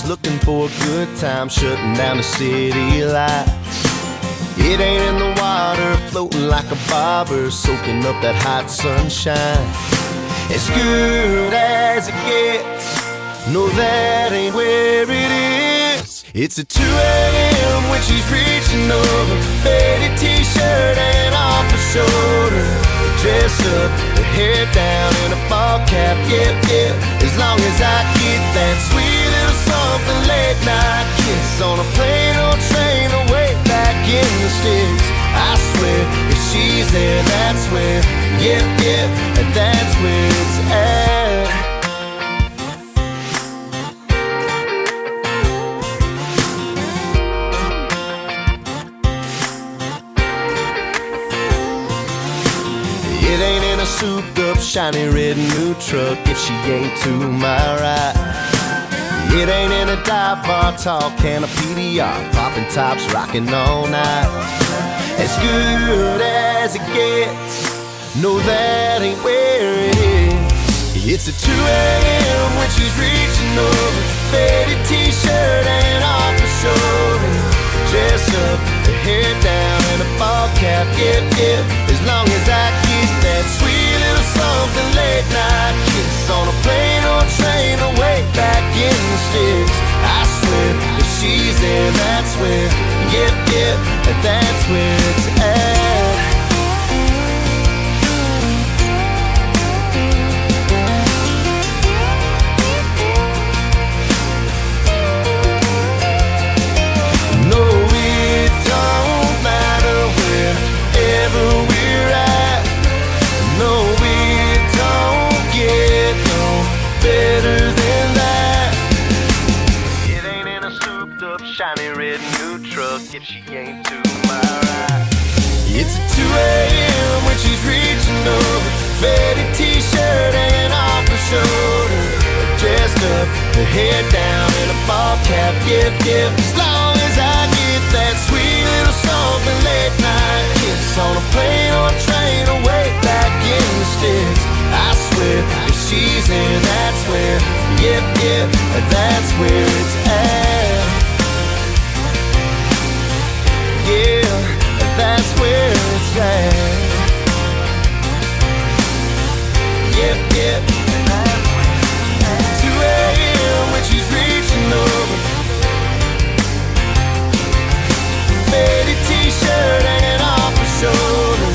eyes looking for a good time, shutting down the city lights. It ain't in the water, floating like a bobber, soaking up that hot sunshine. As good as it gets, no, that ain't where it is. It's at 2 a.m. when she's reaching over, faded t-shirt and off her shoulder, dressed up, her hair down in a ball cap, yep, yep. As long as I get that sweet little something late night kiss on a plane or train away back in the sticks. I swear, if she's there, that's where, yep, yep, and that's where it's at. It ain't in a souped up, shiny red new truck if she ain't to my right. It ain't in a dive bar, tall can of PDR, popping tops, rocking all night. As good as it gets, no, that ain't where it is. It's at 2 a.m. when she's reaching over, faded t-shirt and off her shoulder, dressed up, her hair down and a ball cap, yep, yep. As long as I get that sweet little something late night kiss on a plane or train away back in the sticks. I swear, if she's there, that's where, yep, yep, and that's where it's at. Shiny red new truck if she ain't to my right. It's at 2 a.m. when she's reaching over, faded t-shirt and off her shoulder, dressed up, her hair down in a ball cap, yep, yep. As long as I get that sweet little something late night kiss on a plane or train away back in the sticks. I swear, if she's there, that's where, yep, yep, that's where it's at. Yeah, that's where it's at. Yep, yep. 2 a.m. when she's reaching over, faded t-shirt and off her shoulder.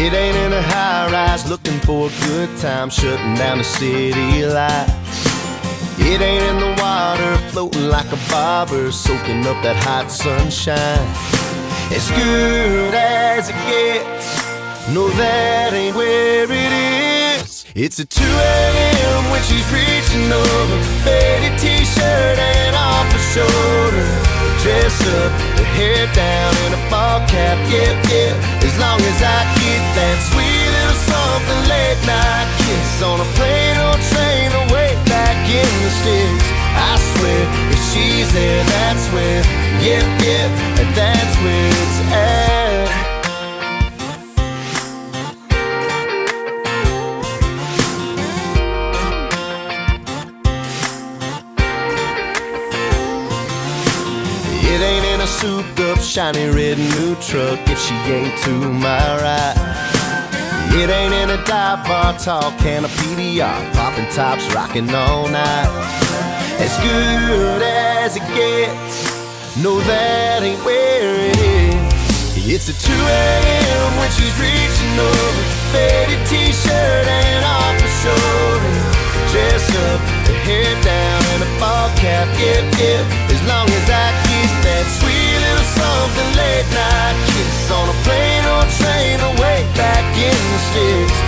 It ain't in a high-rise looking for a good time, shutting down the city lights. It ain't in the water, floating like a bobber, soaking up that hot sunshine. As good as it gets, no, that ain't where it is. It's at 2 a.m. when she's reaching over, faded t-shirt and off her shoulder, dressed up, her hair down in a ball cap, yep, yep. As long as I get that sweet little something late night kiss on a plane or train away back in the sticks. I swear, if she's there, that's where, yep, yep, and that's where it's at. It ain't in a souped up, shiny red new truck if she ain't to my right. It ain't in a dive bar, tall can of PDR, popping tops, rocking all night. As good as it gets, no, that ain't where it is. It's at 2 a.m. when she's reaching over, faded t-shirt and off her shoulder, dressed up, her hair down in a ball cap, yep, yep. As long as I get that sweet little something late night kiss on a plane or train away back in the sticks.